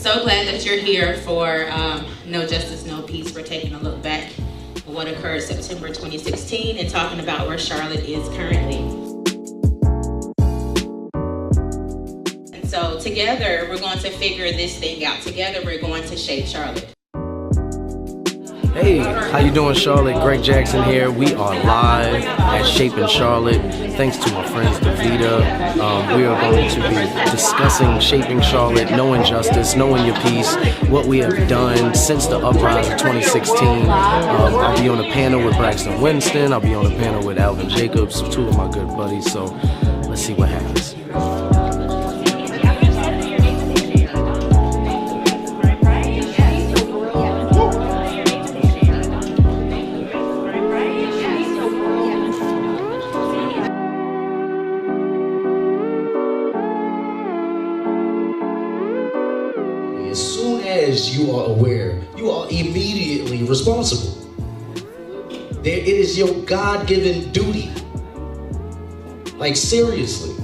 So glad that you're here for No Justice, No Peace. We're taking a look back at what occurred September 2016 and talking about where Charlotte is currently. And so together, we're going to figure this thing out. Together, we're going to shape Charlotte. Hey, how you doing, Charlotte? Greg Jackson here. We are live at Shaping Charlotte. Thanks to my friends Davita. We are going to be discussing Shaping Charlotte, knowing justice, knowing your peace, what we have done since the uprising 2016. I'll be on a panel with Braxton Winston. I'll be on a panel with Alvin Jacobs, two of my good buddies. So let's see what happens. As soon as you are aware, you are immediately responsible. It is your God-given duty. Like, seriously.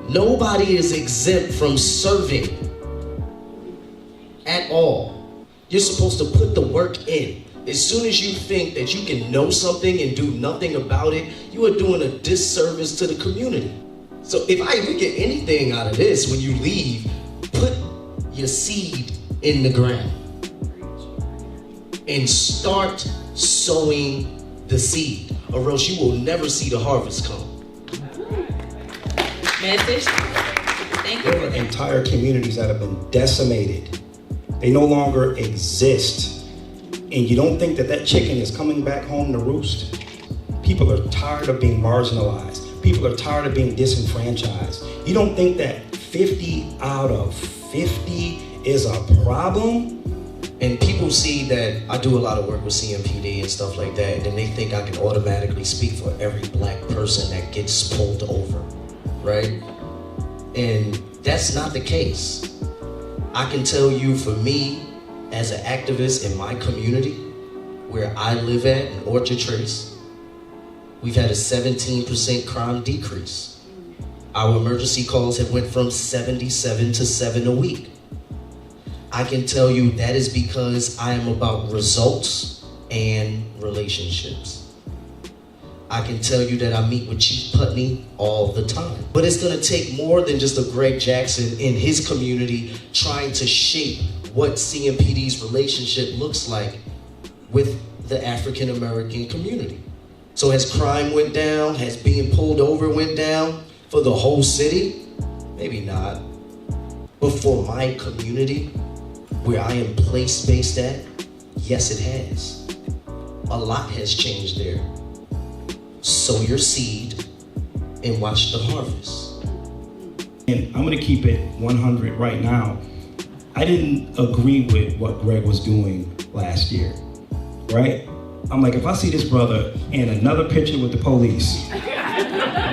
Nobody is exempt from serving at all. You're supposed to put the work in. As soon as you think that you can know something and do nothing about it, you are doing a disservice to the community. So if we get anything out of this when you leave, put your seed in the ground and start sowing the seed, or else you will never see the harvest come. Message. Thank you. There are entire communities that have been decimated. They no longer exist. And you don't think that that chicken is coming back home to roost? People are tired of being marginalized. People are tired of being disenfranchised. You don't think that 50 out of 50 is a problem? And people see that I do a lot of work with CMPD and stuff like that, and then they think I can automatically speak for every black person that gets pulled over, right? And that's not the case. I can tell you, for me, as an activist in my community, where I live at in Orchard Trace, we've had a 17% crime decrease. Our emergency calls have went from 77 to 7 a week. I can tell you that is because I am about results and relationships. I can tell you that I meet with Chief Putney all the time. But it's gonna take more than just a Greg Jackson in his community trying to shape what CMPD's relationship looks like with the African American community. So has crime went down? Has being pulled over went down for the whole city? Maybe not. But for my community, where I am place-based at, yes, it has. A lot has changed there. Sow your seed and watch the harvest. And I'm gonna keep it 100 right now. I didn't agree with what Greg was doing last year, right? I'm like, if I see this brother in another picture with the police,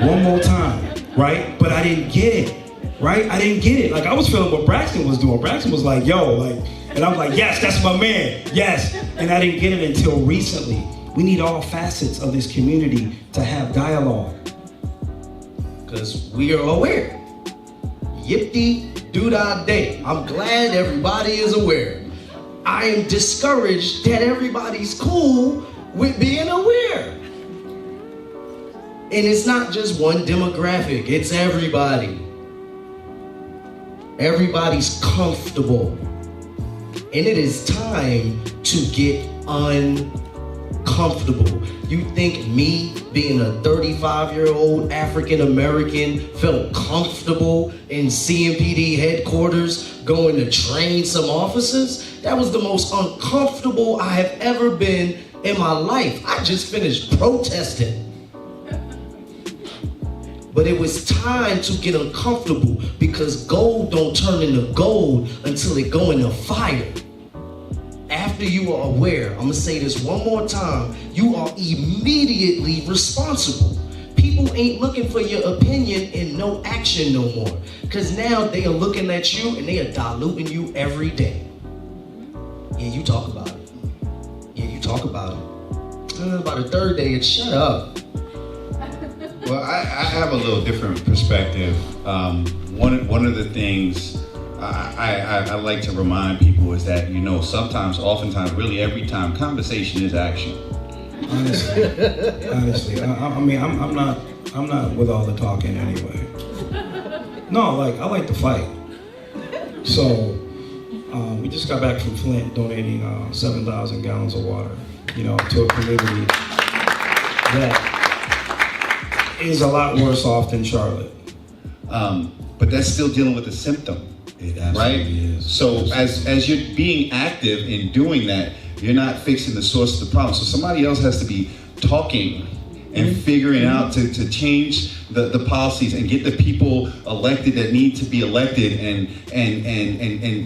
one more time, right? But I didn't get it. Right? I didn't get it. Like, I was feeling what Braxton was doing. Braxton was like, yo, like, and I was like, yes, that's my man, yes. And I didn't get it until recently. We need all facets of this community to have dialogue. Because we are aware. Yip-dee-doo-dah-day. I'm glad everybody is aware. I am discouraged that everybody's cool with being aware. And it's not just one demographic, it's everybody. Everybody's comfortable. And it is time to get uncomfortable. You think me, being a 35-year-old African American, felt comfortable in CMPD headquarters going to train some officers? That was the most uncomfortable I have ever been in my life. I just finished protesting. But it was time to get uncomfortable, because gold don't turn into gold until it go into fire. After you are aware, I'm gonna say this one more time, you are immediately responsible. People ain't looking for your opinion and no action no more, because now they are looking at you and they are diluting you every day. Yeah, you talk about it. Yeah, you talk about it. About the third day, it's shut up. Well, I have a little different perspective. One of the things I like to remind people is that, you know, sometimes, oftentimes, really every time, conversation is action. Honestly, I mean, I'm not with all the talking anyway. No, like, I like to fight. So, we just got back from Flint donating 7,000 gallons of water, you know, to a community that is a lot worse off than Charlotte. But that's still dealing with the symptom, right? Is. So as you're being active in doing that, you're not fixing the source of the problem. So somebody else has to be talking and figuring out to change the policies and get the people elected that need to be elected and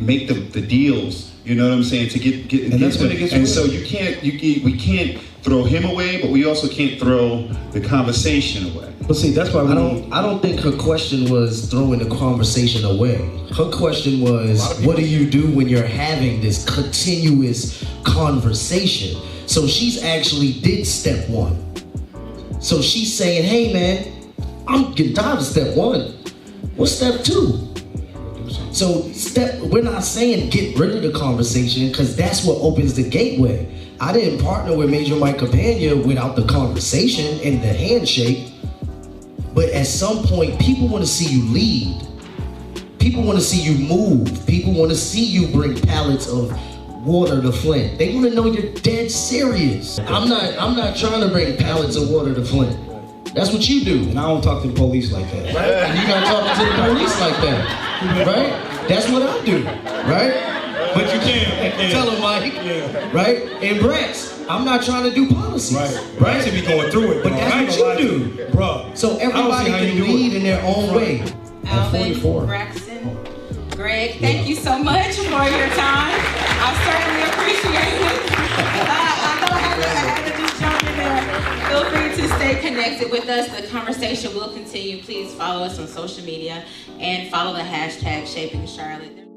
make the deals. You know what I'm saying? To get and that's when it gets and weird. so we can't throw him away, but we also can't throw the conversation away. But see, that's why I don't think her question was throwing the conversation away. Her question was, what do you do when you're having this continuous conversation? So she's actually did step one. So she's saying, hey man, I'm getting tired of step one. What's step two? So we're not saying get rid of the conversation, because that's what opens the gateway. I didn't partner with Major Mike Campagna without the conversation and the handshake. But at some point, people want to see you lead. People want to see you move. People want to see you bring pallets of water to Flint. They want to know you're dead serious. I'm not trying to bring pallets of water to Flint. That's what you do. And I don't talk to the police like that. Right? And you're not talking to the police like that. Right? That's what I do. Right? But you can't. Tell him, Mike. Yeah. Right? And Brax, I'm not trying to do policies. Right. Brax should be going through it. But that's what you do. Bro. So everybody can lead in their own way. Alvin, 44. Braxton, Greg, thank you so much for your time. I certainly appreciate it. I know I had to just jump in there. Feel free to stay connected with us. The conversation will continue. Please follow us on social media and follow the hashtag Shaping Charlotte.